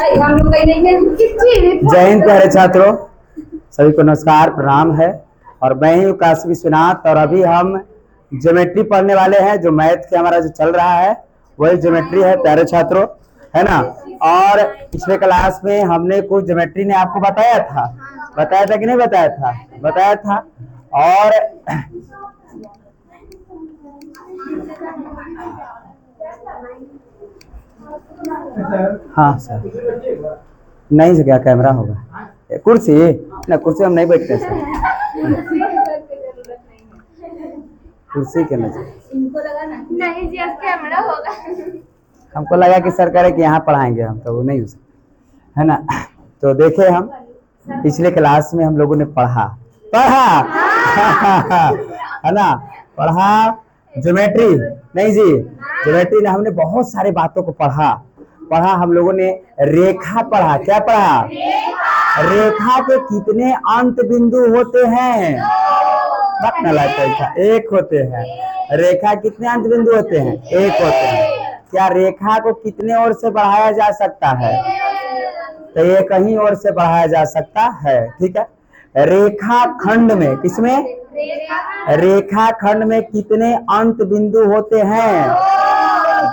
जय हिंद प्यारे छात्रों, सभी को नमस्कार प्रणाम है। और मैं ही काशी विश्वनाथ, और अभी हम ज्योमेट्री पढ़ने वाले हैं। जो मैथ के हमारा जो चल रहा है वही ज्योमेट्री है प्यारे छात्रों, है ना। और पिछले क्लास में हमने कुछ ज्योमेट्री ने आपको बताया था कि नहीं बताया था? बताया था। और हाँ सर, नहीं से क्या कैमरा होगा? कुर्सी ना, कुर्सी हम नहीं बैठते सर, कुर्सी के नहीं जी, कैमरा होगा। हमको लगा कि सर कह रहे कि यहाँ पढ़ाएंगे हम, तो वो नहीं हो सकता, है ना। तो देखे हम पिछले क्लास में हम लोगों ने पढ़ा है ना, पढ़ा ज्योमेट्री। नहीं जी, ज्योमेट्री ने हमने बहुत सारी बातों को पढ़ा हम लोगों ने। रेखा पढ़ा, क्या पढ़ा? रेखा के कितने अंत बिंदु होते हैं? एक होते हैं। रेखा कितने अंत बिंदु होते हैं? एक होते हैं। क्या रेखा को कितने ओर से बढ़ाया जा सकता है? तो ये कहीं ओर से बढ़ाया जा सकता है, ठीक है। रेखा खंड में, किसमें? रेखा खंड में कितने अंत बिंदु होते हैं?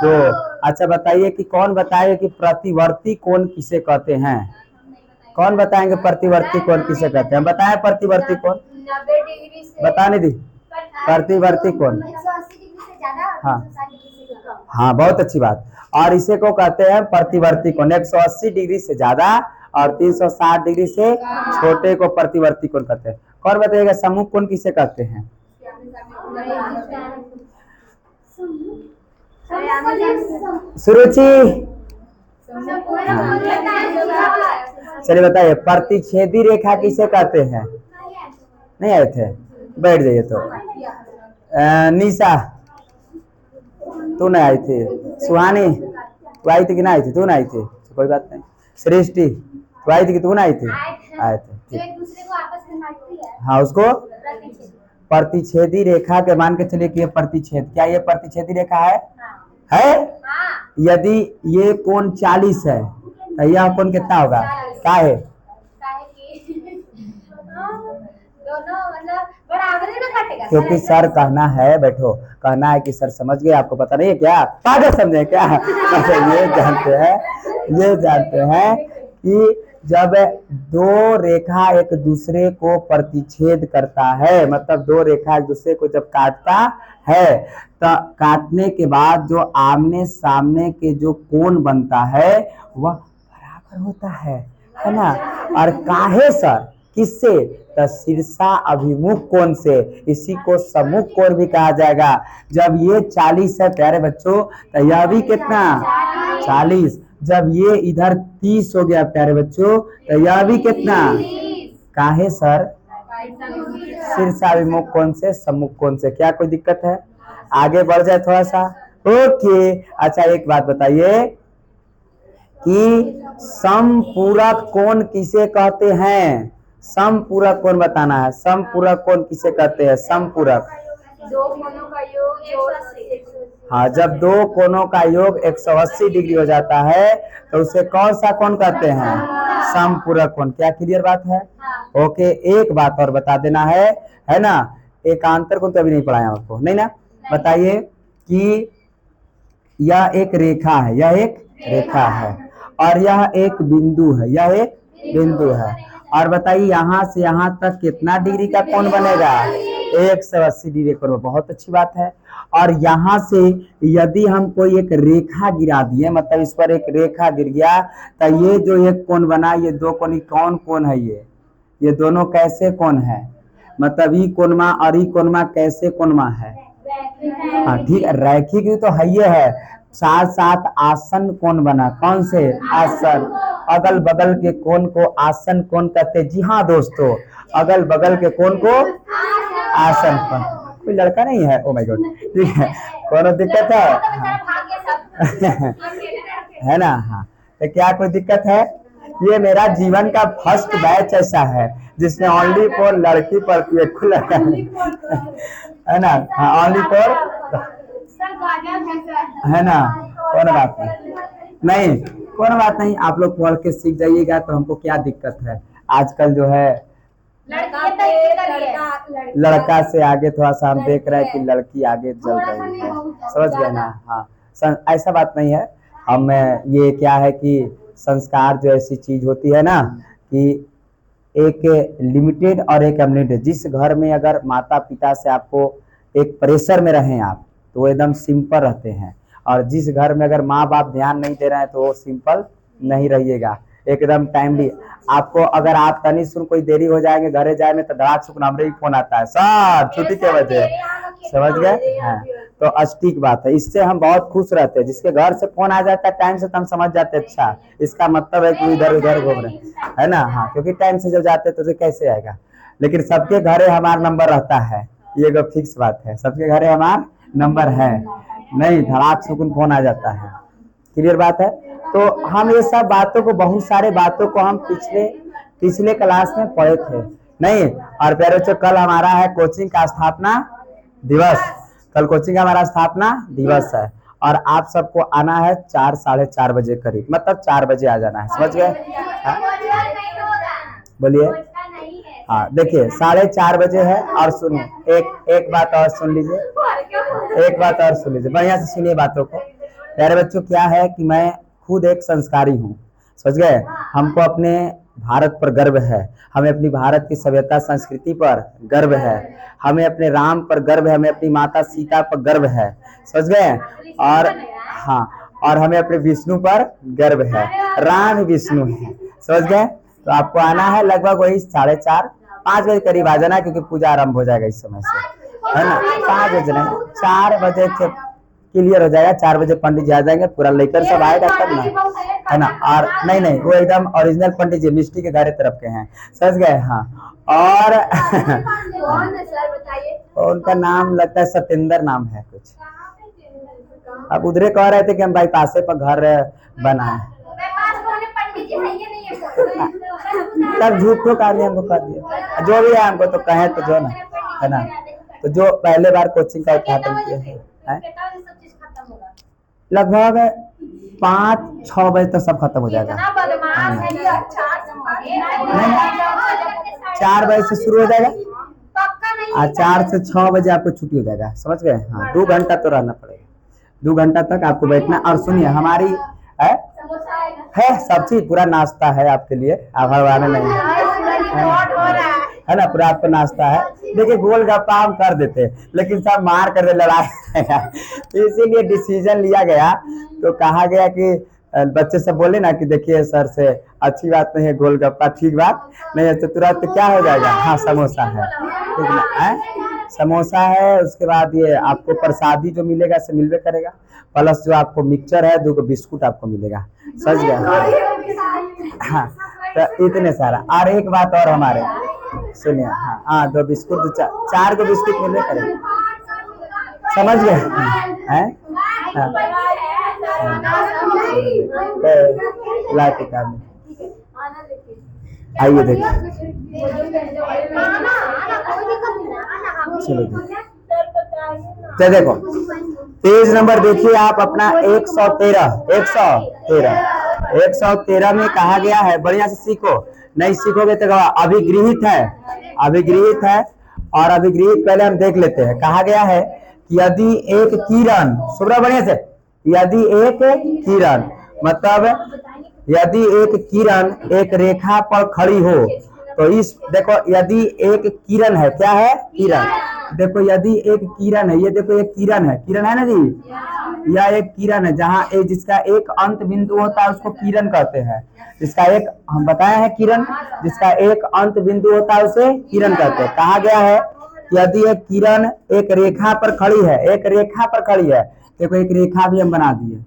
दो। अच्छा बताइए कि कौन बताएगा कि प्रतिवर्ती कोण किसे कहते हैं? कौन बताएंगे प्रतिवर्ती कोण किसे कहते हैं? बताएं प्रतिवर्ती कोण, बताने दी। प्रतिवर्ती कोण, हाँ बहुत अच्छी बात। और इसे को कहते हैं प्रतिवर्ती कोण। 180 डिग्री से ज्यादा और 360 डिग्री से छोटे को प्रतिवर्ती कोण कहते हैं। कौन बताइएगा समूह कोण किसे कहते हैं? सुरुचि, चलिए बताइए प्रतिच्छेदी रेखा किसे कहते हैं? नहीं आए थे, बैठ जाइए। तो निशा तू नहीं आई थी, सुहानी तू आई थी कि नहीं आई थी? तू नहीं आई थी, कोई बात नहीं। सृष्टि तू आई थी कि तू नहीं आई थी? आए थे, हाँ। उसको प्रतिच्छेदी रेखा के मान के चलिए कि ये प्रतिच्छेद, क्या ये प्रतिच्छेदी रेखा है? यदि ये कोण 40 है तो यह कोण कितना होगा? क्या है? क्योंकि सर कहना है, बैठो, कहना है कि सर समझ गए, आपको पता नहीं है क्या? पागल समझे क्या? ये जानते हैं कि जब दो रेखा एक दूसरे को प्रतिच्छेद करता है, मतलब दो रेखा एक दूसरे को जब काटता है, तो काटने के बाद जो आमने सामने के जो कोण बनता है वह बराबर होता है ना। और काहे सर? किससे? तो शीर्षा अभिमुख कोण से। इसी को सम्मुख कोण भी कहा जाएगा। जब ये 40 है प्यारे बच्चों, तो यह भी कितना? 40। जब ये इधर 30 हो गया प्यारे बच्चों, तो यह भी कितना? काहे सर? शीर्षाभिमुख कोण से, सम्मुख कोण से। क्या कोई दिक्कत है? आगे बढ़ जाए थोड़ा सा, ओके। अच्छा एक बात बताइए कि समपूरक कोण किसे कहते हैं? समपूरक कोण बताना है। समपूरक कोण किसे कहते हैं? समपूरक, दो कोणों का योग। हाँ, जब दो कोणों का योग 180 डिग्री हो जाता है तो उसे कौन सा कोण कहते हैं? समपूरक कोण। क्या क्लियर बात है? ओके। एक बात और बता देना है ना। एकांतर कोण तो अभी नहीं पढ़ाया आपको, नहीं ना। बताइए कि यह एक रेखा है, यह एक रेखा है, और यह एक बिंदु है, यह एक बिंदु है। और बताइए यहाँ से यहाँ तक कितना डिग्री का कोण बनेगा? 180 डिग्री कोण। बहुत अच्छी बात है। और यहाँ से यदि हम कोई एक रेखा गिरा दिए, मतलब इस पर एक रेखा गिर गया, तो ये जो एक कोण बना, ये दो कोण, कौन कोण है? ये दोनों कैसे कोण है? मतलब ई कोणमा और ई कोणमा कैसे कोणमा है? हाँ ठीक है, रैखिक तो है ये है। साथ साथ आसन कोण बना। कौन से? आसन। अगल बगल के कोण को आसन कोण कहते। जी हाँ दोस्तों, अगल बगल के कोण को आसन कोण। कोई लड़का नहीं है? ओ माय गॉड, ठीक है, कोनो दिक्कत है? है ना। हाँ, तो क्या कोई दिक्कत है? ये मेरा जीवन का फर्स्ट बैच ऐसा है जिसमें ओनली फॉर लड़की पढ़ती है, खुला है ना। हाँ, ओनली फॉर, है ना। कौन बात नहीं, कोई बात नहीं, आप लोग पढ़ के सीख जाइएगा तो हमको क्या दिक्कत है। आजकल जो है लड़का से आगे थोड़ा सा हम देख रहे हैं कि लड़की आगे चल रही है, समझ गए ना। हाँ, ऐसा बात नहीं है। हम ये क्या है कि संस्कार जो ऐसी चीज होती है ना कि एक लिमिटेड और एक अनलिमिटेड। जिस घर में अगर माता पिता से आपको एक प्रेशर में रहें आप, तो वो एकदम सिंपल रहते हैं, और जिस घर में अगर माँ बाप ध्यान नहीं दे रहे हैं तो वो सिंपल नहीं रहिएगा, एकदम टाइमली। आपको अगर आप तनी सुन कोई देरी हो जाएंगे घरे जाए में तो धड़ाक सुन हमरे ही फोन आता है सर छुट्टी के वजह, समझ गए। हाँ, तो अस्टिक बात है, इससे हम बहुत खुश रहते हैं। जिसके घर से फोन आ जाता है टाइम से तो हम समझ जाते हैं अच्छा इसका मतलब है कि इधर उधर घूम रहे है ना। हाँ, क्योंकि टाइम से जब जाते हैं तो कैसे आएगा। लेकिन सबके घरे हमारा नंबर रहता है, ये तो फिक्स बात है, सबके घरे हमारा नंबर है, नहीं धड़ाक सुकून फोन आ जाता है। क्लियर बात है। तो हम ये सब बातों को, बहुत सारे बातों को हम पिछले क्लास में पढ़े थे नहीं। और प्यारे बच्चों, कल हमारा है कोचिंग का स्थापना दिवस, कल कोचिंग का हमारा स्थापना दिवस है, और आप सबको आना है 4 साढ़े 4 बजे करीब, मतलब 4 बजे आ जाना है, समझ गए। बोलिए। हाँ, देखिए 4:30 बजे है। और सुनिए एक बात और सुन लीजिए, एक बात और सुन लीजिए, बढ़िया से सुनिए बातों को। प्यारे बच्चों, क्या है कि मैं खुद एक संस्कारी हूँ, समझ गए। हमको अपने भारत पर गर्व है, हमें अपनी भारत की सभ्यता संस्कृति पर गर्व है, हमें अपने राम पर गर्व है, हमें अपनी माता सीता पर गर्व है, समझ गए। और हाँ, और हमें अपने विष्णु पर गर्व है, राम विष्णु है, समझ गए। तो आपको आना है लगभग वही 4:30-5 बजे करीब आ जाना, क्योंकि पूजा आरंभ हो जाएगा इस समय से, है ना। 5 बजे नहीं, 4 बजे से क्लियर हो जाएगा। 4 बजे पंडित जी आ जाएंगे, पूरा लेकर सब आएगा तब ना, है ना। और नहीं, वो एकदम ओरिजिनल पंडित जी मिष्टी के घर तरफ के हैं, समझ गए। हाँ, और उनका नाम लगता है सत्येंद्र नाम है कुछ। अब उधरे कह रहे थे कि हम बाईपासे पर घर बनाए, तब झूठ तो काले हमको कर दिया, जो भी है हमको तो कहे तो जो ना, है ना। तो जो पहले बार कोचिंग का उद्घाटन किया है, लगभग 5-6 बजे तक सब खत्म हो जाएगा। 4 बजे से शुरू हो जाएगा और 4 से 6 बजे आपको छुट्टी हो जाएगा, समझ गए। हाँ, 2 घंटा तो रहना पड़ेगा, 2 घंटा तक आपको बैठना। और सुनिए, हमारी है सब चीज, पूरा नाश्ता है आपके लिए, आभार वाले नहीं है ना, पूरा आपको नाश्ता है। देखिए गोलगप्पा हम कर देते, लेकिन सब मार कर दे लड़ाई इसीलिए डिसीजन लिया गया। तो कहा गया कि बच्चे सब बोले ना कि देखिए सर से अच्छी बात नहीं है गोलगप्पा, ठीक बात नहीं है, तो तुरंत क्या हो जाएगा। हाँ, समोसा है, ठीक ना, समोसा है। उसके बाद ये आपको प्रसादी जो मिलेगा से मिलवे करेगा, प्लस जो आपको मिक्सचर है 2 बिस्कुट आपको मिलेगा, समझ गया। हाँ, तो इतने सारा। और एक बात और हमारे सुनिए, हाँ 2 बिस्कुट 4 को बिस्कुट मिलवे करेगा, समझ गए हैं। आइए देखिए, चलो तो देखो पेज नंबर देखिए आप अपना 113 में कहा गया है, बढ़िया से सीखो, नहीं सीखोगे तो अभिगृहित है, अभिगृहित है। और अभिगृहित पहले हम देख लेते हैं। कहा गया है कि यदि एक किरण, सुबह बढ़िया से, यदि एक किरण, मतलब यदि एक किरण एक रेखा पर खड़ी हो तो इस, देखो यदि एक किरण है, क्या है किरण, देखो यदि एक किरण है, ये देखो एक किरण है ना जी, यह एक किरण है जहाँ एक जिसका एक अंत बिंदु होता है उसको किरण कहते हैं। जिसका एक, हम बताए हैं किरण, जिसका एक अंत बिंदु होता है उसे किरण कहते हैं। कहा गया है कि यदि एक किरण एक रेखा पर खड़ी है, एक रेखा पर खड़ी है, देखो एक रेखा भी हम बना दिए,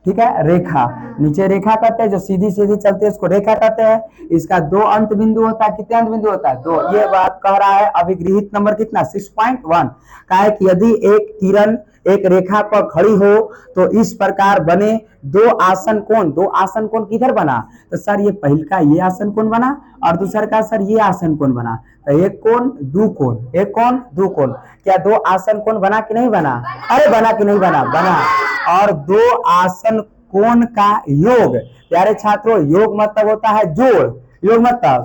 ठीक है। रेखा, नीचे रेखा कहते हैं, जो सीधी सीधी चलती है उसको रेखा कहते हैं। इसका 2 अंत बिंदु होता है, कितने अंत बिंदु होता है 2। ये बात कह रहा है अभिगृहित नंबर कितना 6.1। कहा है कि यदि एक किरण एक रेखा पर खड़ी हो तो इस प्रकार बने 2 आसन कोण। 2 आसन कोण किधर बना, तो सर ये पहले का ये आसन कोण बना और दूसरा का सर ये आसन कोण बना, तो एक कोण 2 कोण, एक कोण 2 कोण। क्या 2 आसन कोण बना कि नहीं बना, अरे बना कि नहीं बना, बना। और 2 आसन कोण का योग। प्यारे छात्रों, योग मतलब होता है जोड़। योग मतलब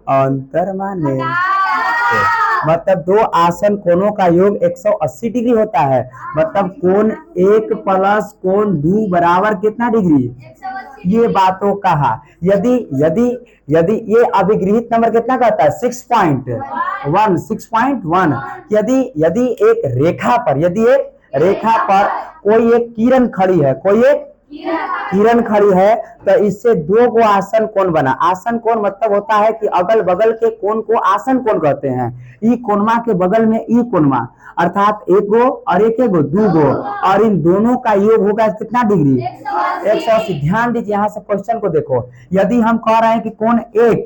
अंतर माने मतलब दो आसन कोणों का योग 180 डिग्री होता है। मतलब कोण 1 प्लस कोण 2 बराबर कितना डिग्री, ये बातों कहा। यदि यदि यदि ये अभिगृहित नंबर कितना कहता है 6.1 6.1। यदि यदि एक रेखा पर कोई एक किरण खड़ी है, कोई एक किरण खड़ी है, तो इससे दो को आसन कोण बना। आसन कोण मतलब होता है कि अगल बगल के कोण को आसन कोण कहते हैं। ई कोणमा के बगल में ई कोणमा, अर्थात एक गो और एक गो दू गो, और इन दोनों का योग होगा कितना डिग्री 180। ध्यान दीजिए, यहाँ से क्वेश्चन को देखो। यदि हम कह रहे हैं कि कोण एक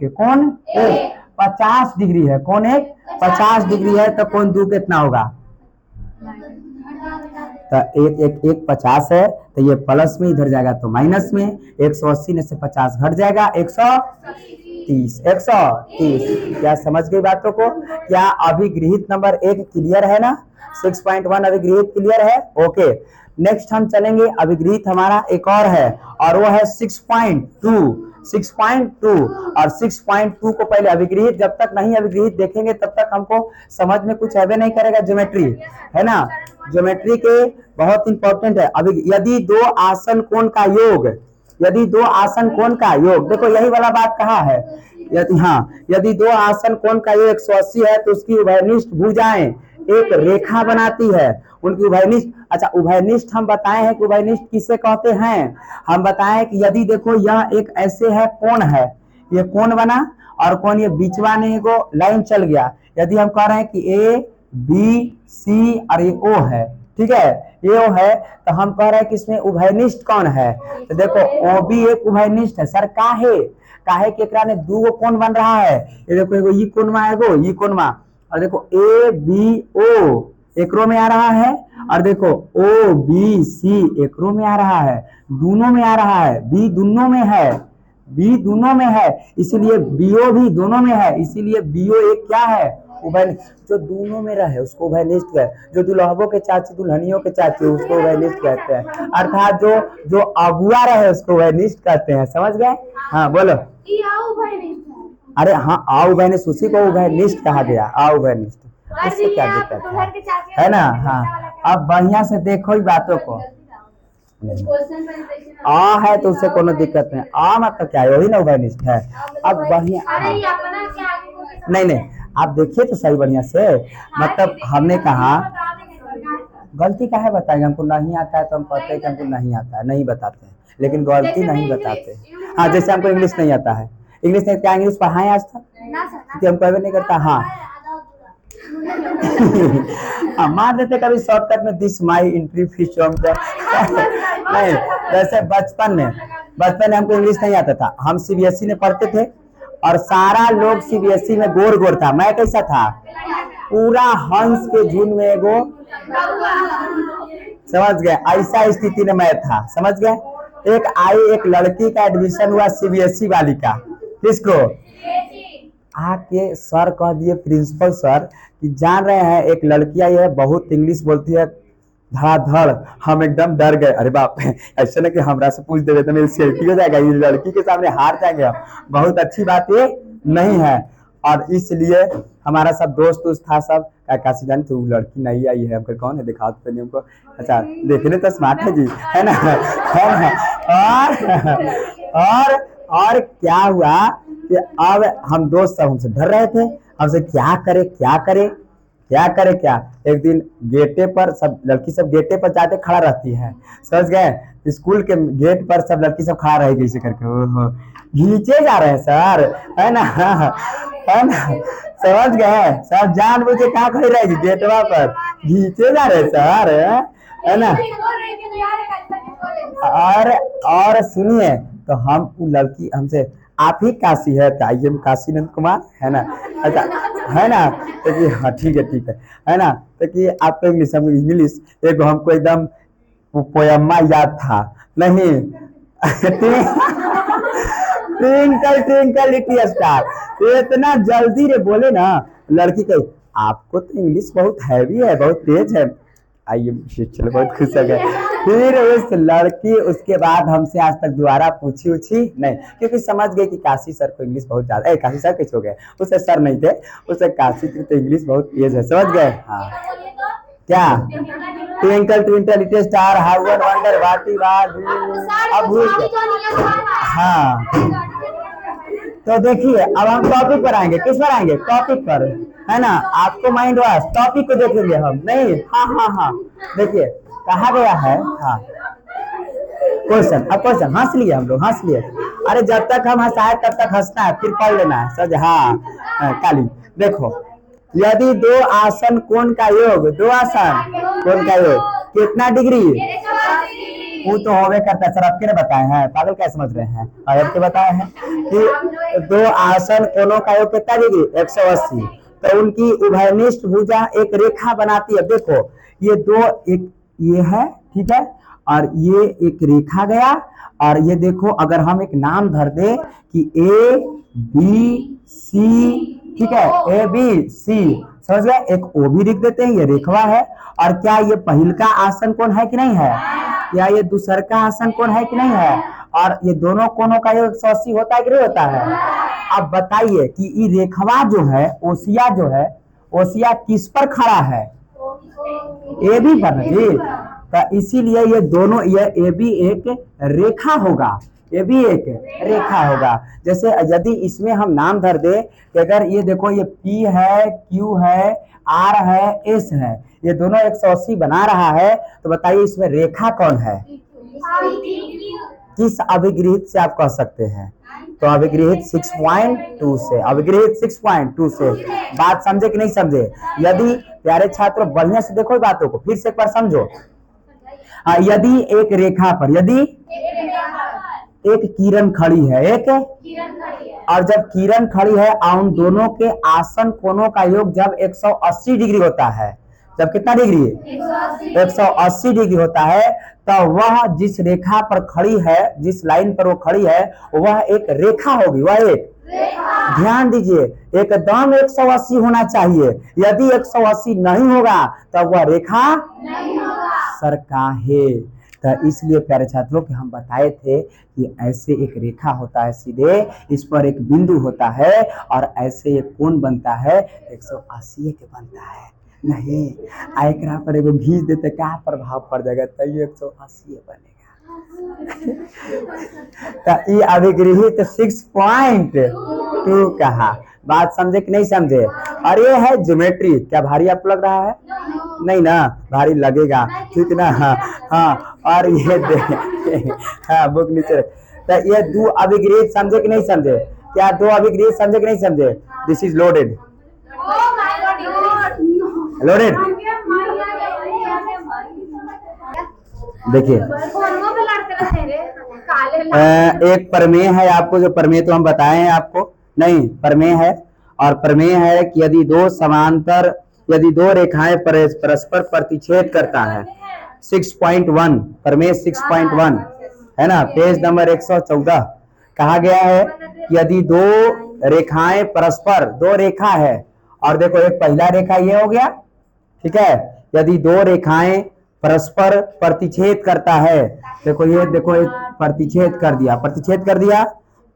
50 डिग्री है, कोण एक 50 डिग्री है, तो कोण दू कितना होगा, तो एक 50 है, तो ये प्लस में इधर जाएगा तो माइनस में। 180 में से 50 घट जाएगा 130। क्या समझ गई बातों को? क्या अभिगृहित नंबर 1 क्लियर है ना? 6.1 अभिगृहित क्लियर है? ओके, नेक्स्ट हम चलेंगे। अभिगृहित हमारा एक और है, और वो है 6.2। और 6.2 को पहले अभिगृहित, जब तक नहीं अभिगृहित देखेंगे तब तक हमको समझ में कुछ आवे नहीं करेगा। ज्योमेट्री है ना, ज्योमेट्री के बहुत इंपॉर्टेंट है। अभी यदि दो आसन कोण का योग, देखो यही वाला बात कहा है। यदि दो आसन कोण का योग 180 है, तो उसकी उभयनिष्ठ भुजाएं एक रेखा बनाती है। उनकी उभयनिष्ठ, अच्छा उभयनिष्ठ हम बताए हैं कि उभयनिष्ठ किसे कहते हैं। हम बताए कि यदि देखो यह एक ऐसे है, कोण है, ये कोण बना, और कोण ये बीचवा में एगो लाइन चल गया। यदि हम कह रहे हैं कि ए बी सी और ये ओ है, ठीक है, ये ओ है, तो हम कह रहे हैं कि इसमें उभयनिष्ठ कौन है, तो देखो ओ भी एक उभयनिष्ठ है। सर काहे के एकरा में दू गो कोण बन रहा है। ये देखो एगो ई कोणमा, एगो ई कोणमा, और देखो ए बी ओ एकरो में आ रहा है, और देखो ओ बी सी एकरो में आ रहा है, दोनों में आ रहा है, बी दोनों में है, इसीलिए बीओ भी दोनों में है, इसीलिए बीओ एक क्या है, उभयनिष्ठ। जो दोनों में रहे उसको उभयनिष्ठ कहते हैं। जो दुल्हबों के चाची दुल्हनियों के चाची उसको उभयनिष्ठ कहते हैं। अर्थात जो अगुआ रहे उसको उभयनिष्ठ कहते हैं। समझ गए? हाँ बोलो। अरे हाँ, आ उभयनिष्ठ, उसी को उभयनिष्ठ कहा गया। आ उभयनिष्ठ, उससे क्या दिक्कत है ना। हाँ, अब बढ़िया से देखो ही बातों को। आ है तो उससे कोनो दिक्कत नहीं। आ मतलब क्या है, वही ना उभयनिष्ठ है। अब बढ़िया, नहीं आप देखिए तो सही बढ़िया से। मतलब हमने कहा गलती का है बताएंगे, हमको नहीं आता है तो हम कहते हैं कि हमको नहीं आता है, नहीं बताते हैं, लेकिन गलती नहीं बताते। हाँ, जैसे हमको इंग्लिश नहीं आता है, इंग्लिश नहीं, क्या इंग्लिश पढ़ाएं आज तक, क्योंकि हम कभी नहीं करता। हाँ मार देते कभी शॉर्टकट में, दिस माई एंट्री फीस नहीं। वैसे बचपन में हमको इंग्लिश नहीं आता था। हम सीबीएसई में पढ़ते थे, और सारा लोग सीबीएसई में गोर गोर था। मैं कैसा था, पूरा हंस के झुंड में एगो, समझ गए, ऐसा स्थिति में मैं था। समझ गए? एक लड़की का एडमिशन हुआ सीबीएसई वाली का। किसको? आके सर कह दिए, प्रिंसिपल सर, कि जान रहे हैं एक लड़की आई है, बहुत इंग्लिश बोलती है धड़ाधड़। हम एकदम डर गए। अरे बाप, ऐसा ना कि हमरा से पूछ देवे तो मेरी सेफ्टी हो जाएगा, ये लड़की के सामने हार जाएंगे हम। बहुत अच्छी बात ये नहीं है, और इसलिए हमारा सब दोस्त था, सब काशी जान तो लड़की नहीं आई है, हमको कौन है, दिखा तो नहीं हमको। अच्छा देखने तो स्मार्ट है जी, है ना। और क्या हुआ कि अब हम दोस्त सब हमसे डर रहे थे, हमसे क्या करे। एक दिन गेटे पर सब लड़की सब गेटे पर जाके खड़ा रहती है। समझ गए? स्कूल के गेट पर सब लड़की सब खड़ा रहेगी ऐसे करके, ओहो घींचे जा रहे हैं सर, है ना। समझ गए? सब जान बुझे कहाँ खड़ी रहेगी, गेटवा पर घींचे जा रहे सर, है ना। और सुनिए, तो हम लड़की हमसे, आप ही काशी है, तो आइए काशी नंद कुमार, है ना। अच्छा है ना, तो कि हाँ ठीक है ना, तो कि आप तो इंग्लिश एक हमको एकदम पोयम्मा याद था नहीं। ट्विंकल लिटिल स्टार, इतना जल्दी रे बोले ना लड़की कही, आपको तो इंग्लिश बहुत हैवी है, बहुत तेज है। आइए चलो, बहुत खुश हो गए। फिर उस लड़की उसके बाद हमसे आज तक दोबारा पूछी उछी नहीं, क्योंकि समझ गए कि काशी सर को इंग्लिश बहुत ज्यादा, काशी सर कैसे हो गए, उसे सर नहीं थे, उसे काशी की तो इंग्लिश बहुत तेज है, समझ गए। हाँ क्या, twinkle twinkle little star how one wonder what is अब भूल गए। हाँ तो देखिए अब हम टॉपिक पर आएंगे, किस पर आएंगे, टॉपिक पर, है ना। आपको माइंड वॉश टॉपिक को देखेंगे हम नहीं। हाँ हाँ हाँ देखिए कहा गया है। हाँ क्वेश्चन, अब क्वेश्चन हंस लिए हम लोग, हंस लिए। अरे जब तक हम हंसाए तब तक हंसना है, फिर पढ़ लेना है सज। हाँ काली देखो, यदि दो आसन कोण का योग, दो आसन कोण का योग कितना डिग्री, वो तो होवे करता है सर, आपके ने बताए हैं, पागल क्या समझ रहे हैं, आपके बताए हैं कि दो आसन कोणों का योग कितना डिग्री 180, तो उनकी उभयनिष्ठ भुजा एक रेखा बनाती है। देखो ये दो, एक ये है ठीक है, और ये एक रेखा गया, और ये देखो अगर हम एक नाम धर दे कि ए बी सी, ठीक है, ए बी सी, समझ गए, एक ओ भी लिख देते हैं, ये रेखवा है। और क्या ये पहिल का आसन कोण है कि नहीं है, क्या ये दूसर का आसन कोण है कि नहीं है, और ये दोनों कोणों का योग 180 होता है कि नहीं होता है। अब बताइए कि ये रेखवा जो है, ओसिया जो है, ओसिया किस पर खड़ा है, ए बी पर जी, तो इसीलिए ये दोनों, ये ए बी एक रेखा होगा, ये भी एक रेखा होगा। जैसे यदि इसमें हम नाम धर दे कि अगर ये देखो ये P है, Q है, R है, S है, ये दोनों 180 बना रहा है, तो बताइए इसमें रेखा कौन है, किस अभिगृहित से आप कह सकते हैं, तो अभिगृहित 6.2 से, अभिगृहित 6.2 से। बात समझे कि नहीं समझे। यदि प्यारे छात्रों बढ़िया से देखो बातों को, फिर से एक बार समझो। यदि एक रेखा पर, यदि एक किरण खड़ी है, एक और जब किरण खड़ी है उन दोनों के आसन कोणों का योग जब 180 डिग्री होता है, जब कितना डिग्री 180 डिग्री होता है, तो वह जिस रेखा पर खड़ी है, जिस लाइन पर वो खड़ी है, वह एक रेखा होगी, वह एक, ध्यान दीजिए एकदम 180 होना चाहिए। यदि 180 नहीं होगा तो वह रेखा नहीं होगा, सरका है। तो इसलिए प्यारे छात्रों के हम बताए थे कि ऐसे एक रेखा होता है सीधे, इस पर एक बिंदु होता है और ऐसे एक कोण बनता है 180 के बनता है। नहीं एकरा पर एगो घींच देते क्या प्रभाव पड़ जाएगा, तो ये 180 बनेगा। तो ये अभिगृहित 6.2 कहा। बात समझे कि नहीं समझे। और ये है ज्योमेट्री, क्या भारी आपको लग रहा है, नहीं ना, भारी लगेगा ठीक ना। हाँ और ये हाँ बुक नीचे। तो ये दो अभिगृहित समझे कि नहीं समझे, क्या दो अभिगृहित समझे कि नहीं समझे। This is loaded, loaded. देखिए एक प्रमेय है आपको, जो प्रमेय तो हम बताए हैं आपको, नहीं प्रमेय है, और प्रमेय है कि यदि दो समांतर, यदि दो रेखाएं परस्पर प्रतिच्छेद करता है, 6.1 प्रमेय 6.1 है ना, पेज नंबर 114 कहा गया है कि यदि दो रेखाएं परस्पर, दो रेखा है, और देखो एक पहला रेखा ये हो गया ठीक है, यदि दो रेखाएं परस्पर प्रतिच्छेद करता है, देखो ये देखो एक प्रतिच्छेद कर दिया, प्रतिच्छेद कर दिया,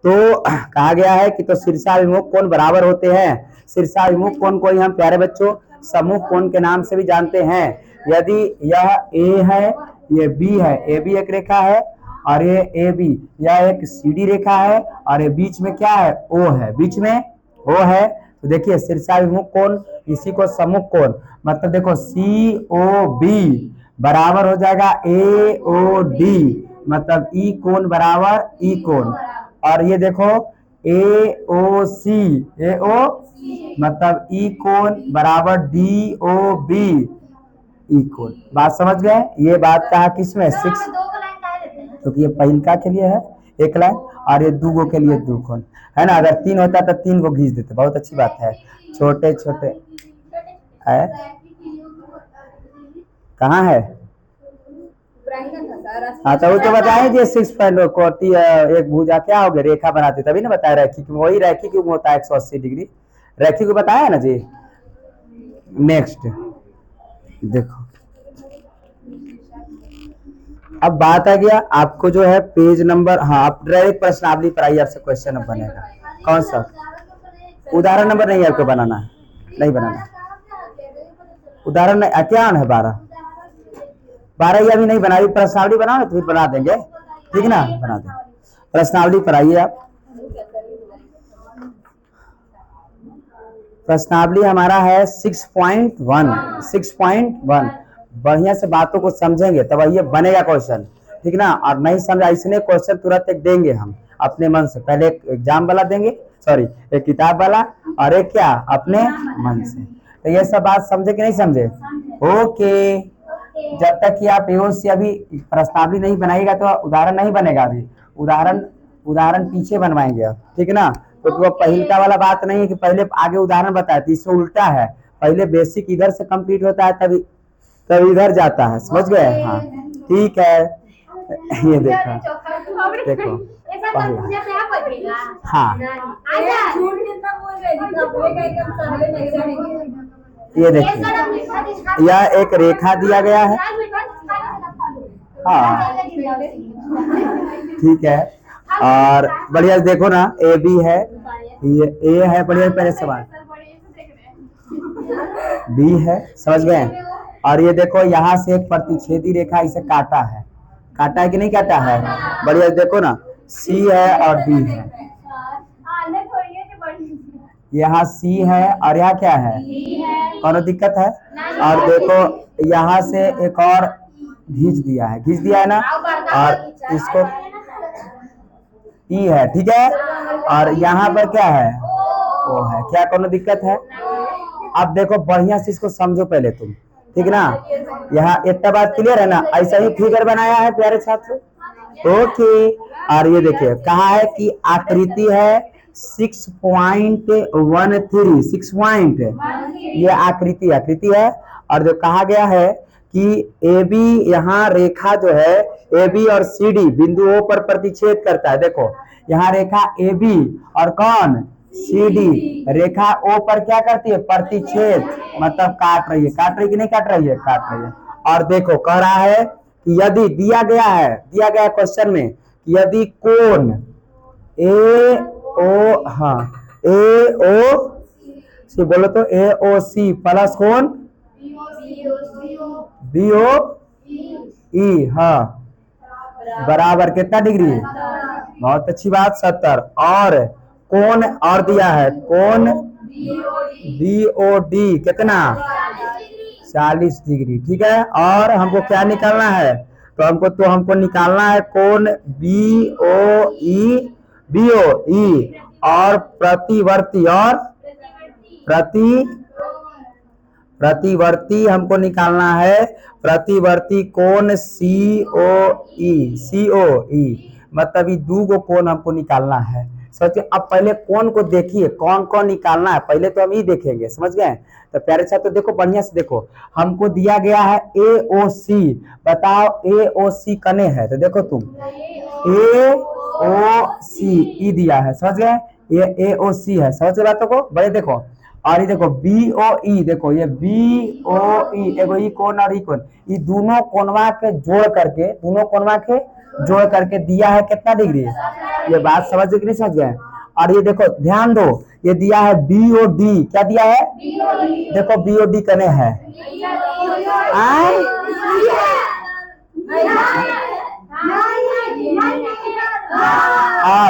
तो कहा गया है कि तो शीर्षाभिमुख कोण बराबर होते हैं। शीर्षाभिमुख कोण को हम प्यारे बच्चों समूह कोण के नाम से भी जानते हैं। यदि यह ए है, ये बी है, ए बी एक रेखा है, और ये ए बी, यह एक सीधी रेखा है, और ये बीच में क्या है, ओ है, बीच में ओ है, तो देखिए शीर्षाभिमुख कोण इसी को सम्मुख कोण, मतलब देखो सी ओ बी बराबर हो जाएगा ए ओ डी, मतलब ई कोण बराबर ई कोण, और ये देखो ए ओ सी, ए ओ मतलब ई कोण बराबर डी ओ बी, ई कोण। बात समझ गए। ये बात कहा किसमें, 6, क्योंकि ये पहिलका के लिए है एक लाइन, और ये दूगो के लिए दो कोण है ना। अगर 3 होता तो 3 को खींच देते, बहुत अच्छी बात है। छोटे छोटे है, कहाँ है, हाँ तो वो तो बताए जी 6 कोटि एक भुजा क्या हो गया, रेखा बनाते, तभी ना बताया रैखिक, वही रैखिक युग्म होता है 180 डिग्री, रैखिक को बताया ना जी। नेक्स्ट देखो अब बात आ गया आपको जो है पेज नंबर, हाँ आप डायरेक्ट प्रश्नावली पर आइए, आपसे क्वेश्चन अब बनेगा। कौन सा उदाहरण नंबर नहीं आपको बनाना है, नहीं बनाना उदाहरण नहीं, क्या है 12 ये अभी नहीं बनाई, प्रश्नावली बनाओ ना तो फिर बना देंगे, ठीक ना, बना देंगे। प्रश्नावली पर आइए आप। प्रश्नावली हमारा है 6.1 6.1। बढ़िया से बातों को समझेंगे तब ये बनेगा क्वेश्चन, ठीक ना। और नहीं समझा इसने क्वेश्चन तुरंत एक देंगे हम अपने मन से, पहले एक एग्जाम वाला देंगे, सॉरी एक किताब वाला, और एक क्या अपने मन से। तो ये सब बात समझे कि नहीं समझे? ओके। जब तक कि आप एओसी अभी प्रश्नावली नहीं बनाएगा तो उदाहरण नहीं बनेगा। अभी उदाहरण पीछे बनवाएंगे आप, ठीक ना। तो वो पहिलका वाला बात नहीं है कि पहले आगे उदाहरण बताया, तो इसमें उल्टा है, पहले बेसिक इधर से कंप्लीट होता है तभी तब इधर जाता है, समझ गए? हाँ ठीक है। ये देखो देखो पहला, हाँ ये देखिए यह एक रेखा दिया गया है, हाँ ठीक है। और बढ़िया देखो ना, ए बी है, ये ए है, बढ़िया पहले सवाल बी है, समझ गए? और ये देखो यहाँ से एक प्रतिच्छेदी रेखा इसे काटा है, काटा है कि नहीं काटा है? बढ़िया देखो ना, सी है और डी है, यहाँ सी है और यहाँ क्या है, कौन दिक्कत है? और देखो यहाँ से एक और खींच दिया है ना, और इसको ई है, ठीक है। और यहाँ पर क्या है, ओ है, क्या कोनो दिक्कत है? अब देखो बढ़िया से इसको समझो पहले तुम, ठीक ना। यहाँ इतना बात क्लियर है ना? ऐसा ही फिगर बनाया है प्यारे छात्र, ओके। और ये देखिए कहा है कि आकृति है 6.13 6 पॉइंट, ये आकृति है। और जो कहा गया है कि ए बी, यहाँ रेखा जो है ए बी और सी डी बिंदुओं पर प्रतिच्छेद करता है। देखो यहाँ रेखा ए बी और कौन सी डी रेखा ओ पर क्या करती है, प्रतिच्छेद, मतलब काट रही है कि नहीं काट रही है, काट रही है। और देखो कह रहा है कि यदि दिया गया क्वेश्चन में कि यदि कोण ए ओ, हाँ ए ओ सी, बोलो तो ए ओ सी प्लस कोण बी ओ ई, हाँ बराबर कितना डिग्री? बहुत अच्छी बात 70। और कोण और दिया है, कोण बी ओ डी कितना? 40 डिग्री, ठीक है। और हमको क्या निकालना है? तो हमको निकालना है कोण बी ओ ई और प्रतिवर्ती हमको निकालना है, प्रतिवर्ती कोण सी ओ ई, मतलब ये दो गो कोण हमको निकालना है। सोचिए अब पहले कोण को देखिए कौन कौन निकालना है, पहले तो हम ये देखेंगे, समझ गए? तो प्यारे छात्र तो देखो बढ़िया से देखो, हमको दिया गया है ए ओ सी, बताओ ए ओ सी कने है, तो देखो तुम ए ओ सी ई दिया है, समझ गए? ये ए ओ सी है, समझ गए बातों को? बड़े देखो, और ये देखो बी ओ ई, देखो ये बी ओ ई, एगो ई कोण और ई कोण, ये दोनों कोणवा के जोड़ करके दिया है कितना डिग्री? ये बात समझ गए कि नहीं समझ गए? और ये देखो ध्यान दो, ये दिया है बी ओ डी, क्या दिया है? देखो बी ओ डी कने है,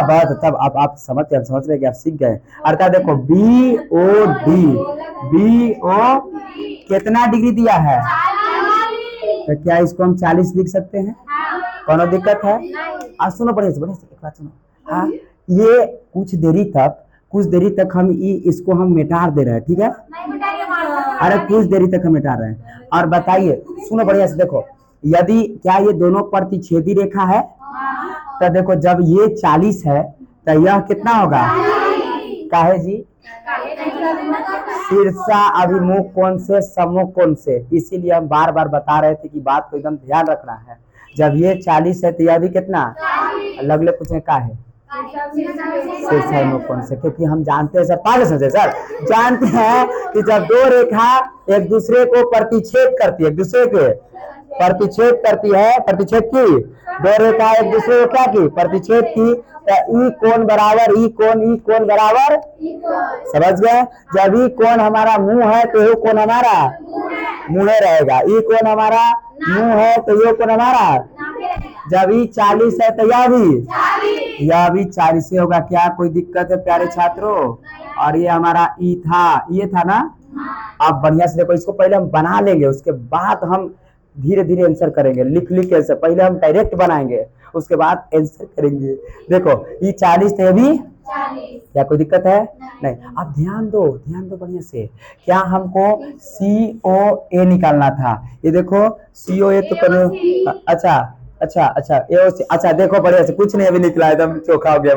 बात तब आप समझ रहे कि आप सीख गए। अर्थात देखो बी ओ कितना डिग्री दिया है? तो क्या इसको हम 40 लिख सकते हैं? कौन दिक्कत है? सुनो बढ़िया से एक बात सुनो, हाँ ये कुछ देरी तक हम इसको हम मिटा दे रहे हैं, ठीक है? अरे कुछ देरी तक हम मिटा रहे हैं। और बताइए सुनो बढ़िया से देखो, यदि क्या ये दोनों प्रतिच्छेदी रेखा है? तो देखो जब ये 40 है तो यह कितना होगा? काहे जी? शीर्षा अभिमुख कोण से सम्मुख कोण से, इसीलिए हम बार बार बता रहे थे कि बात को एकदम ध्यान रखना है। जब ये 40 है तो यह भी कितना? लगले पूछे का है? शीर्षाभिमुख कोण से, क्योंकि हम जानते हैं सर, पागल समझे सर, जानते हैं कि जब दो रेखा एक दूसरे को प्रतिच्छेद करती है, एक दूसरे के प्रतिच्छेद करती है, प्रतिच्छेद की, दो रेखा एक दूसरे को क्या की, प्रतिच्छेद की। तो ई कोण बराबर ई कोण बराबर, समझ गए। जब ई कोण हमारा मुंह है तो ये कोण हमारा मुंह रहेगा, ई कोण हमारा मुंह है तो ये कोण हमारा, जब ई 40 है तो यह भी 40 से होगा। क्या कोई दिक्कत है प्यारे छात्रों? और ये हमारा ई था, ये था ना। आप बढ़िया से देखो, इसको पहले हम बना लेंगे, उसके बाद हम धीरे धीरे आंसर करेंगे। लिख लिख के पहले हम डायरेक्ट बनाएंगे, उसके बाद आंसर करेंगे। देखो ये 40 थे, अभी क्या कोई दिक्कत है? नहीं। अब ध्यान दो बढ़िया से। क्या हमको COA निकालना था? ये देखो COA तो करो। अच्छा देखो बढ़िया से, कुछ नहीं अभी निकला है, एकदम चोखा हो गया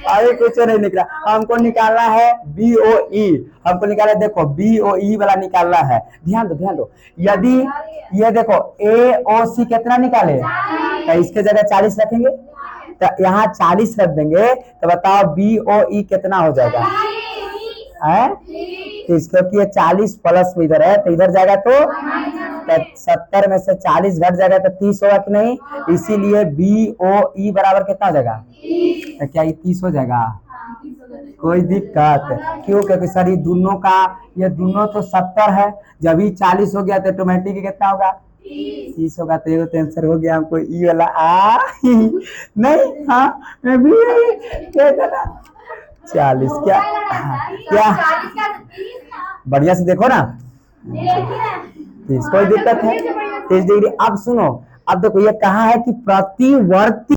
अभी कुछ नहीं निकला। हमको निकालना है BOE, हमको निकालना है, देखो BOE वाला निकालना है। ध्यान दो, यदि ये देखो AOC कितना निकाले, तो इसके जगह 40 रखेंगे, तो यहाँ 40 रख देंगे, तो बताओ BOE कितना हो जाएगा? है तो क्योंकि ये 40 प्लस में इधर है तो इधर जाएगा, तो 70 में से 40 घट जाएगा तो 30 होगा कि नहीं? इसीलिए BOE बराबर कितना हो जाएगा? तो क्या ये 30 हो जाएगा? कोई दिक्कत? क्यों? क्योंकि सर ये दोनों का, ये दोनों तो 70 है, जब ये 40 हो गया तो ऑटोमेटिक कितना होगा? 30 होगा। तो ये आंसर हो गया हमको ई वाला। नहीं, हाँ मैं भी 40 क्या बढ़िया से देखो ना, 30, कोई दिक्कत है? 30 डिग्री। अब सुनो, अब देखो ये कहा है कि प्रतिवर्ती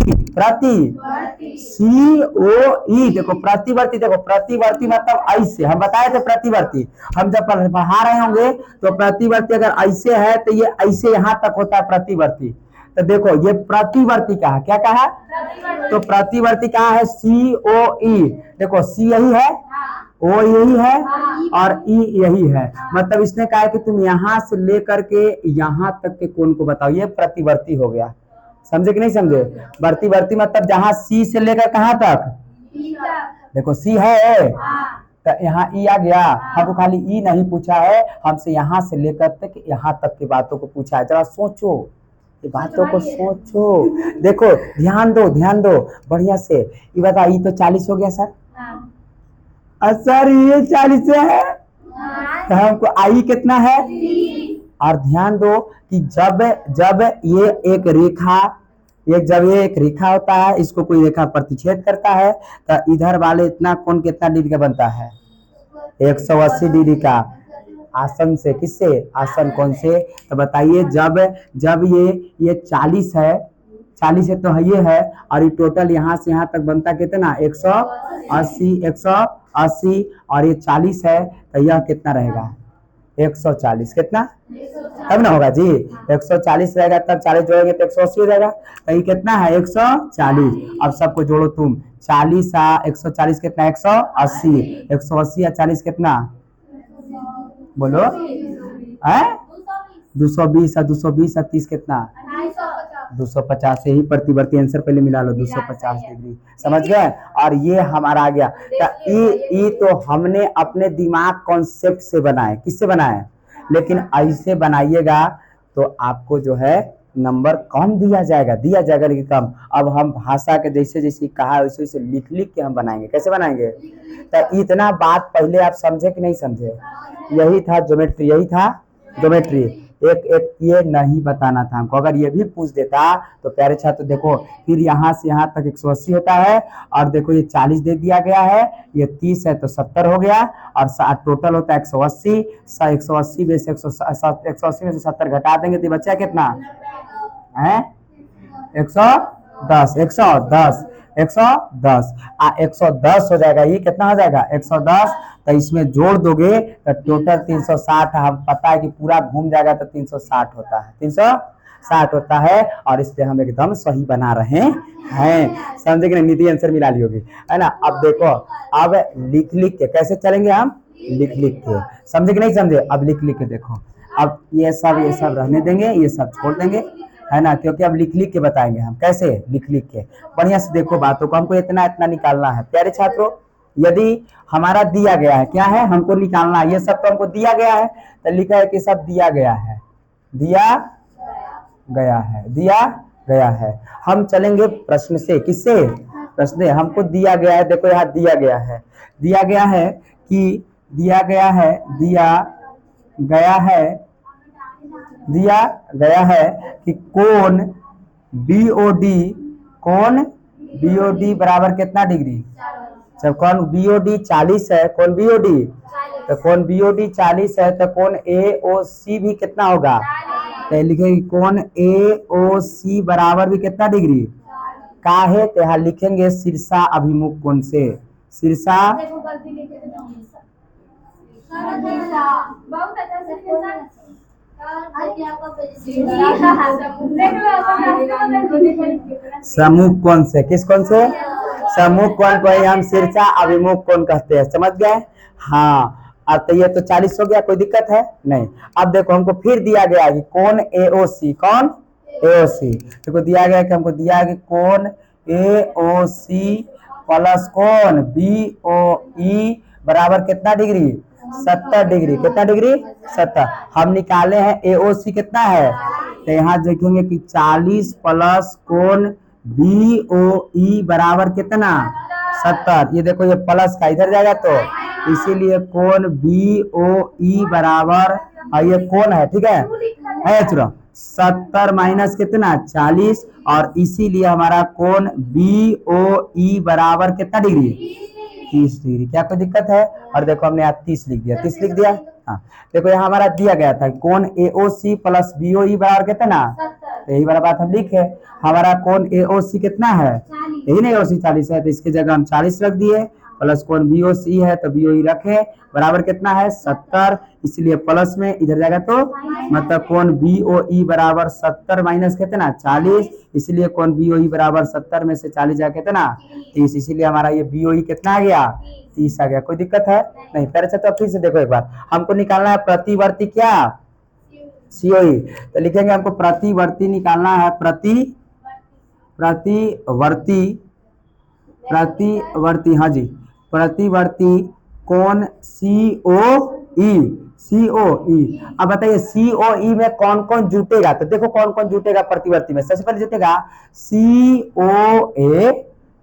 COE, देखो प्रतिवर्ती मतलब ऐसे, हम बताए थे प्रतिवर्ती, हम जब पढ़ा रहे होंगे तो प्रतिवर्ती अगर ऐसे है तो ये ऐसे यहाँ तक होता है प्रतिवर्ती। तो देखो ये प्रतिवर्ती का है, क्या कहा? तो प्रतिवर्ती कहा है COE। देखो C यही है, O यही है और E यही है। मतलब इसने कहा है कि तुम यहाँ से लेकर के यहाँ तक के कोण को बताओ, ये प्रतिवर्ती हो गया। समझे कि नहीं समझे? प्रतिवर्ती मतलब जहाँ C से लेकर कहाँ तक, देखो C है तो यहाँ E आ गया। हमको खाली E नहीं पूछा है, हमसे यहाँ से लेकर तक यहाँ तक की बातों को पूछा है। जरा सोचो, बातों को सोचो। देखो ध्यान दो बढ़िया से। ये बता, ये तो 40 हो गया सर। सर ये 40 है, तो हमको आई कितना है? और ध्यान दो कि जब ये एक रेखा, जब ये एक रेखा होता है, इसको कोई रेखा प्रतिच्छेद करता है, तो इधर वाले इतना कोण कितना डिग्री का बनता है? 180 डिग्री का। आसन से, किससे? आसन कोण से। तो बताइए जब ये 40 है, 40 है तो ये है, और ये टोटल यहाँ से यहाँ तक बनता कितना? 180 और ये 40 है, तो यह कितना रहेगा? 140। कितना? तब ना होगा जी, 140 रहेगा, तब 40 जोड़ेंगे तो 180 हो जाएगा। तो ये कितना है? 140। अब सबको जोड़ो तुम, 40 140 कितना? 180। 180 या 40 कितना? बोलो है? 220 और 220 और 30 कितना? 250। से ही प्रतिवर्ती आंसर पहले मिला लो, 250 डिग्री। समझ गए? और ये हमारा आ गया। तो ई तो हमने अपने दिमाग कॉन्सेप्ट से बनाए, किससे बनाए? लेकिन ऐसे बनाइएगा तो आपको जो है नंबर कम दिया जाएगा लेकिन कम। अब हम भाषा के जैसे जैसे कहा वैसे वैसे लिख लिख के हम बनाएंगे। कैसे बनाएंगे? तो इतना बात पहले आप समझे कि नहीं समझे? यही था ज्योमेट्री। एक ये नहीं बताना था हमको। अगर ये भी पूछ देता तो प्यारे छात्र देखो, फिर यहाँ से यहाँ तक 180 होता है, और देखो ये 40 दे दिया गया है, ये 30 है तो 70 हो गया, और टोटल होता है 180। 180 में से 180 में से 70 घटा देंगे तो बचा कितना है? 110। 110 हो जाएगा। ये कितना हो जाएगा? 110। तो इसमें जोड़ दोगे तो टोटल 360। हम पता है कि पूरा घूम जाएगा तो 360 होता है, 360 होता है। और इसलिए हम एकदम सही बना रहे हैं। समझे कि नहीं? नीति आंसर मिला ली होगी, है ना? अब देखो, अब लिख लिख के कैसे चलेंगे हम? लिख लिख के। समझे कि नहीं समझे? अब लिख लिख के देखो। अब ये सब रहने देंगे, ये सब छोड़ देंगे, है ना? क्योंकि अब लिख लिख के बताएंगे हम। कैसे? लिख लिख के। बढ़िया से देखो बातों को, हमको इतना निकालना है। प्यारे छात्रों, यदि हमारा दिया गया है, क्या है? हमको निकालना है। ये सब तो हमको दिया गया है, तो लिखा है कि सब दिया गया है। दिया गया है, दिया गया है। हम चलेंगे प्रश्न से, किससे? प्रश्न से। हमको दिया गया है, देखो यहाँ दिया गया है, दिया गया है कि दिया गया है, दिया गया है, दिया गया है कि कोण बीओडी, कोण बीओडी बराबर कितना डिग्री? जब कोण बीओडी 40 है, कोण बीओडी, तो कोण बीओडी 40 है तो कोण एओसी भी कितना होगा? तो लिखेंगे कोण एओसी बराबर भी कितना डिग्री? काहे तो यहाँ लिखेंगे शीर्षा अभिमुख कोण से, शीर्षा सम्मुख कोण से, किस कोण से? सम्मुख कोण को ही हम शीर्षा अभिमुख कोण कहते हैं, समझ गए? हाँ, अब तो ये तो 40 हो गया, कोई दिक्कत है नहीं। अब देखो हमको फिर दिया गया कि कोण एओसी, कौन एओसी, देखो दिया गया कि हमको दिया गया कोण एओसी प्लस कोण बीओई बराबर कितना डिग्री? 70 डिग्री। कितना डिग्री? 70। हम निकाले हैं एओसी कितना है, तो यहाँ देखेंगे कि 40 प्लस कोण बीओई बराबर कितना? 70। ये देखो ये प्लस का इधर जाएगा तो इसीलिए कोण बीओई बराबर, और ये कोण है, ठीक है चलो 70 माइनस कितना? 40, और इसीलिए हमारा कोण बीओई बराबर कितना डिग्री? 30 डिग्री। क्या कोई दिक्कत है? और देखो हमने यहाँ 30 लिख दिया, 30 लिख दिया। हाँ देखो यहाँ हमारा दिया गया था कोण एओसी प्लस बीओई बराबर कितना? यही वाला बात हम लिखे, हमारा कोण एओसी कितना है? यही ना एओसी 40 है, तो इसके जगह हम 40 रख दिए, प्लस कोण बीओसी है तो बीओई रखे, बराबर कितना है? 70। इसलिए प्लस में इधर जाएगा तो मतलब कोण बीओई बराबर 70 माइनस कितना? 40। इसलिए कोण बीओई बराबर 70 में से 40 जाएगा कितना? 30। इसीलिए हमारा ये बीओई कितना आ गया? 30 आ गया। कोई दिक्कत है नहीं? फिर अच्छा, तो फिर से देखो एक बार, हमको निकालना है प्रतिवर्ती क्या? सीओई। तो लिखेंगे हमको प्रतिवर्ती निकालना है, प्रतिवर्ती, हाँ जी, प्रतिवर्ती कोण सीओई, सीओई। अब बताइए सीओई में कौन कौन जुटेगा? तो देखो कौन कौन जुटेगा प्रतिवर्ती में। सबसे पहले जुटेगा सीओए,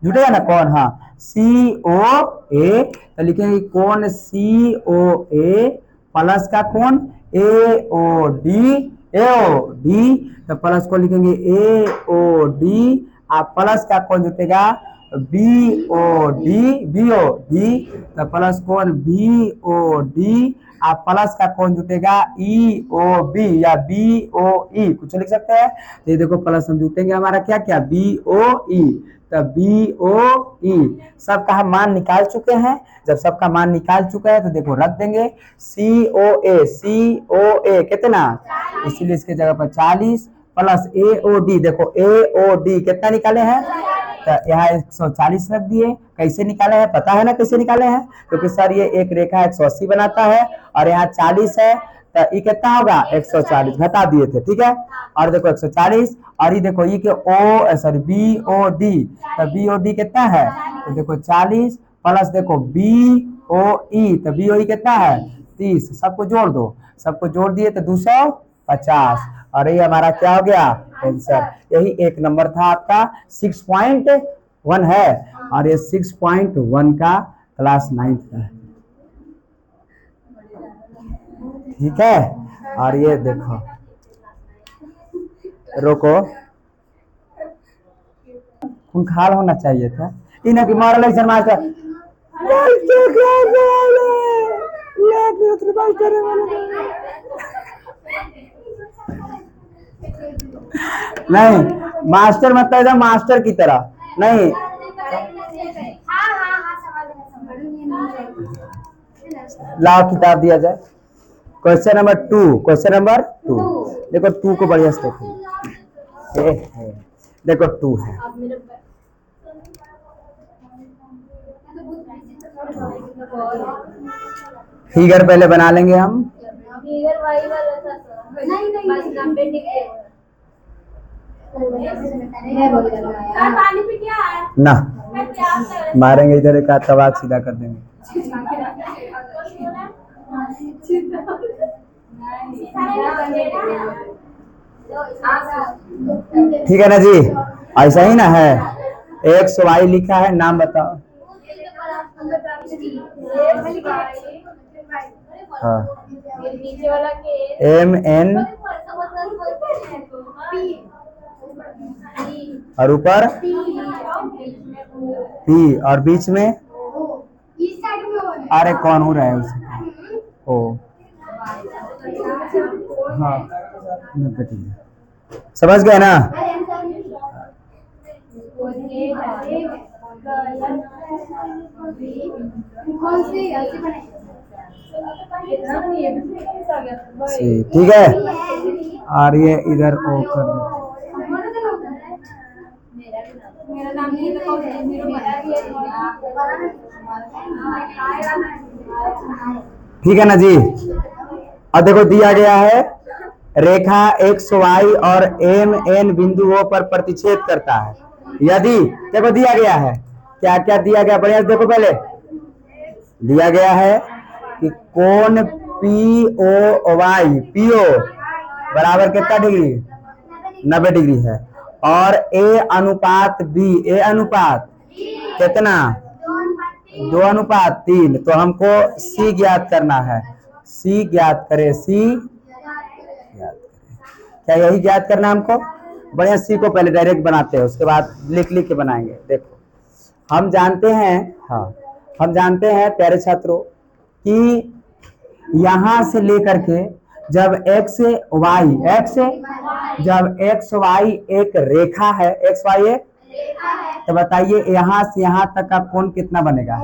जुटेगा ना कौन? हाँ सीओए। तो लिखेंगे कोण सीओए प्लस का कोण एओडी, एओडी, तो प्लस को लिखेंगे एओडी, आप प्लस का कौन जुटेगा? बीओडी, बीओडी, तो प्लस कौन बीओडी, आप प्लस का कौन जुटेगा? ईओबी या बीओई, कुछ लिख सकते हैं। तो ये देखो प्लस हम जुटेंगे हमारा क्या क्या? बीओई, तो बीओई सबका हम मान निकाल चुके हैं। जब सबका मान निकाल चुका है तो देखो रख देंगे सीओए, सीओए कितना? इसीलिए इसके जगह पर 40 प्लस एओडी, देखो एओडी कितना निकाले हैं? तो यहाँ 140 रख दिए। कैसे निकाले हैं पता है ना? कैसे निकाले हैं? क्योंकि सर ये एक रेखा 180 बनाता है और यहाँ 40 है, तो ये कितना होगा? 140 घटा दिए थे, ठीक है। और देखो 140, और ये देखो ये ओ सॉरी बीओडी, तो बीओडी कितना है? तो देखो 40 प्लस देखो बीओई, तो बीओई कितना है? 30। सबको जोड़ दो, सबको जोड़ दिए तो 250, और ये हमारा क्या हो गया? आंसर। यही एक नंबर था आपका 6.1 है, और ये 6.1 का क्लास 9th का है, ठीक है। और ये देखो रोको, खूंखार होना चाहिए था इन्हें की मॉरल लेक्चर मास्टर नहीं, मास्टर मतलब एकदम मास्टर की तरह नहीं। लाओ किताब दिया जाए। क्वेश्चन नंबर 2, क्वेश्चन नंबर 2 देखो 2 को बढ़िया से देखो, देखो 2 है। फिगर पहले बना लेंगे हम, ना मारेंगे इधर एक हाथ तबाक सीधा कर देंगे। ठीक है ना जी, ऐसा ही ना है। एक्स वाई लिखा है, नाम बताओ। हाँ, नीचे वाला के एम एन और ऊपर पी और बीच में, अरे कौन हो रहा है उससे ओ, हाँ समझ गए ना। ठीक है, और ये इधर ओ कर दो। ठीक है ना जी। अब देखो दिया गया है रेखा एक्स वाई और एम एन बिंदुओं पर प्रतिच्छेद करता है। यदि देखो दिया गया है, क्या क्या दिया गया, बढ़िया देखो पहले दिया गया है कि कोण पी ओ वाई पीओ बराबर कितना डिग्री, 90 डिग्री है, और ए अनुपात बी, ए अनुपात कितना, 2:3। तो हमको सी ज्ञात करना है, सी ज्ञात करें, सी ज्ञात करें, क्या यही ज्ञात करना है हमको। बढ़िया, सी को पहले डायरेक्ट बनाते हैं, उसके बाद लिख लिख के बनाएंगे। देखो हम जानते हैं, हाँ हम जानते हैं प्यारे छात्रों कि यहां से लेकर के जब एक्स वाई जब एक्स वाई एक रेखा है, एक्स वाई एक, तो बताइए यहां से यहां तक का कोण कितना बनेगा,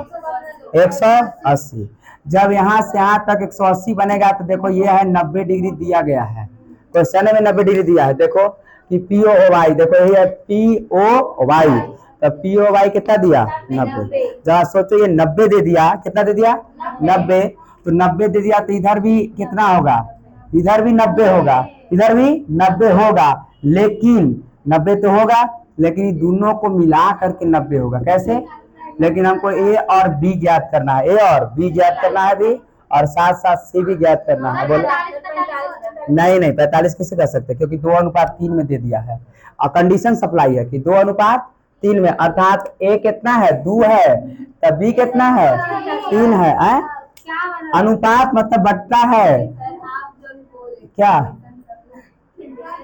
180। जब यहां से यहां तक 180 बनेगा तो देखो ये है 90 डिग्री दिया गया है, क्वेश्चन में 90 डिग्री दिया है। देखो कि पी ओ वाई, देखो यही है पी ओ वाई, तो पी ओ वाई कितना दिया, 90। जरा सोचो ये 90 दे दिया, कितना दे दिया, 90। तो 90 दे दिया तो इधर भी कितना होगा, इधर भी 90 होगा, इधर भी 90 होगा, लेकिन 90 तो होगा, लेकिन दोनों को मिला करके 90 होगा। कैसे, लेकिन हमको ए और बी ज्ञात करना है, ए और बी ज्ञात करना है भी, और साथ साथ सी भी ज्ञात करना है। बोलो नहीं नहीं, 45 कैसे कर सकते, क्योंकि 2:3 में दे दिया है, और कंडीशन सप्लाई है कि 2:3 में, अर्थात ए कितना है, 2 है, तब बी कितना है, 3 है। अनुपात मतलब बटता है, क्या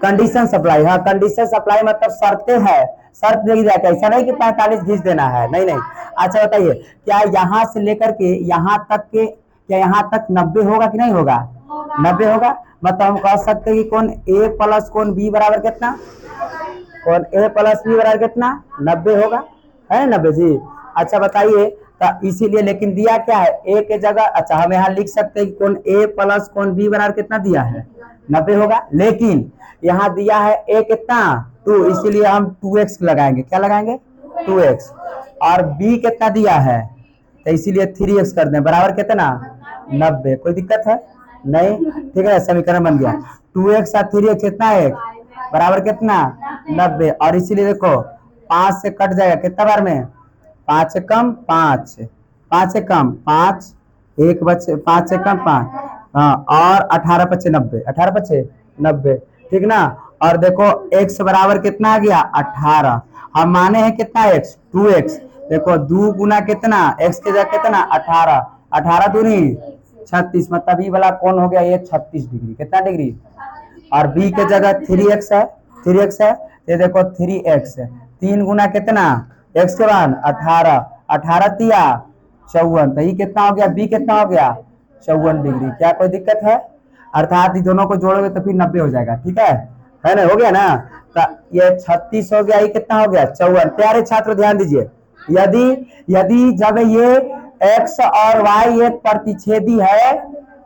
कंडीशन सप्लाई, हाँ कंडीशन सप्लाई मतलब शर्तें है, शर्त देगी जाके, ऐसा नहीं कि 45 घिस देना है, नहीं नहीं। अच्छा बताइए, क्या यहाँ से लेकर के यहाँ तक के, क्या यहाँ तक 90 होगा कि नहीं होगा, 90 होगा। मतलब हम कह सकते हैं कि कौन ए प्लस कौन बी बराबर कितना, कौन ए प्लस बी बराबर कितना, 90 होगा, है 90 जी। अच्छा बताइए, तो इसीलिए लेकिन दिया क्या है, ए के जगह, अच्छा हम यहाँ लिख सकते हैं कि कौन ए प्लस कौन बी बराबर कितना दिया है, 90 होगा, लेकिन यहाँ दिया है ए कितना, 2, इसीलिए हम 2x लगाएंगे, क्या लगाएंगे, 2x, और b कितना दिया है, तो इसीलिए 3x कर दें, बराबर कितना, 90। कोई दिक्कत है नहीं, ठीक है, समीकरण बन गया। 2x और 3x कितना है, बराबर कितना, 90, और इसीलिए देखो 5 से कट जाएगा, कितना बार में, 5 से कम 5, 5 से कम 5, 1 बचे, 5 से कम 5, हाँ, और 18 पचे 90, 18 पचे 90, ठीक ना। और देखो x बराबर कितना आ गया, 18, हम माने हैं कितना x, 2x, देखो 2 गुना कितना, x के जगह कितना, 18, 18 दूनी 36, मतलब ई वाला कौन हो गया ये 36 डिग्री, कितना डिग्री, और b के जगह 3x है, 3x है, ये देखो 3x, 3 गुना कितना, x के बाद 18, 18 तिया 54, तो ये कितना हो गया, b कितना हो गया, 54 डिग्री। क्या कोई दिक्कत है, अर्थात ये दोनों को जोड़ोगे तो फिर 90 हो जाएगा, ठीक है ना, हो गया ना। तो ये 36 हो गया, ये कितना हो गया, 54। प्यारे छात्र ध्यान दीजिए, यदि जब ये x और y एक प्रतिच्छेदी है,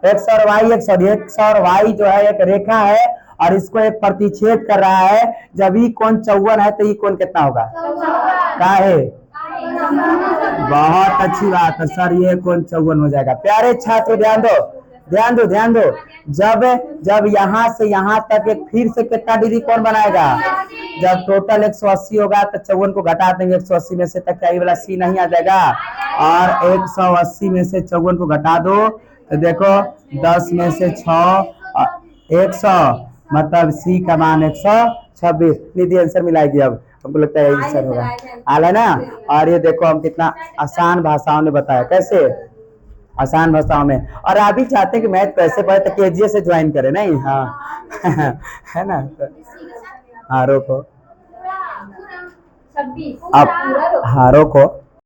x और y जो है एक रेखा है और इसको एक प्रतिच्छेद कर रहा है, जब ये कोण 54 है तो ये कोण कितना होगा, क्या है, बहुत अच्छी बात है सर, ये कोण 54 हो जाएगा। प्यारे छात्र ध्यान दो, ध्यान दो, जब यहाँ से यहाँ तक एक फिर से कितना डिग्री कोण बनाएगा, जब टोटल 180 होगा तो 54 को घटा देंगे 180 में से, तक क्या ये वाला सी नहीं आ जाएगा, और 180 में से 54 को घटा दो तो देखो 10 में से 6, 100, मतलब सी का मान 126। निधि आंसर मिलाएगी अब, हमको लगता है आंसर होगा आला ना। और ये देखो हम कितना आसान भाषाओं में बताया, कैसे आसान भाषाओं में। और आप भी चाहते हैं कि मैथ कैसे पढ़े तो केजीए से ज्वाइन करें, नहीं? हाँ है ना। हाँ रोको, 26 अब हाँ रोको।